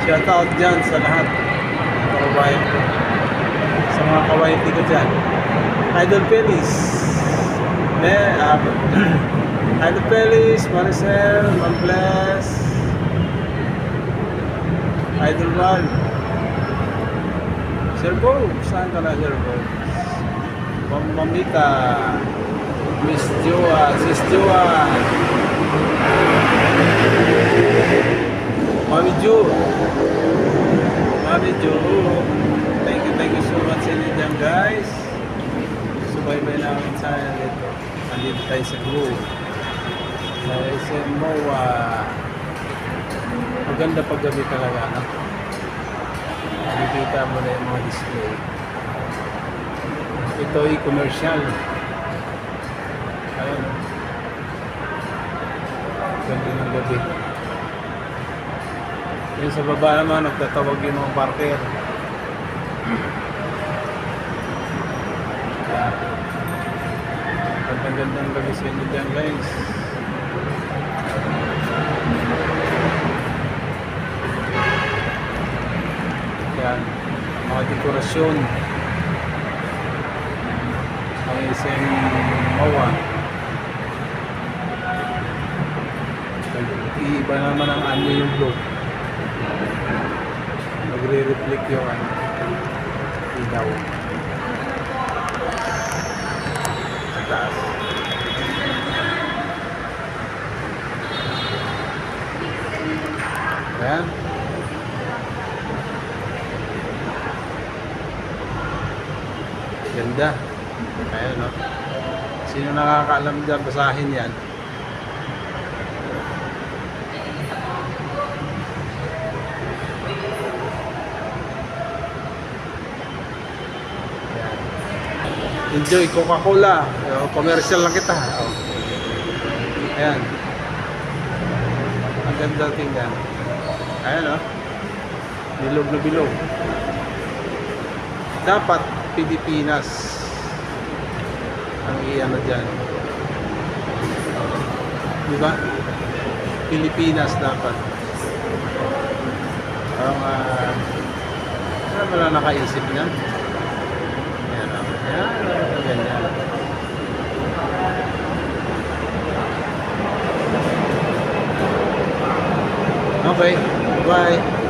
Shout out dyan sa lahat ng kababayan ko. Sa mga kababayan ko dyan. Idol Pelis. Idol Pelis, Maricel, Mambles, Idol Val. Sir Bo, saan ka na Sir Bo? Mamita, Miss Joa, Sis Joa, Mami Jo, thank you so much sa inyo dyan guys. Subaybay namin sa dito. Nandito tayo sa group. Sa SM MOA. Maganda paggabi talaga, no? Nakikita mo na yung mga display. Ito ay commercial. Ayan. Ganda ng gabi. Yung sa baba naman, nagtatawag yung mga parker. Gandang gabi sa inyo dyan guys. Yan, mga dekorasyon ang SM MOA. Iiba naman ang ano yung blue. Nagre-reflect yung ano, ilaw sa taas. Ayan. Ganda. Ayan, no? Sino nakakaalam dyan, basahin yan. Ayan. Enjoy Coca-Cola. Commercial lang kita. Ayan. Ang ganda tingnan. Ayan, no? Bilog na bilog. Dapat Pilipinas ang iyan na dyan. Diba? Pilipinas dapat. Parang ano ba na nakaisip niya? Ayan, ayan, ganyan. Okay, bye.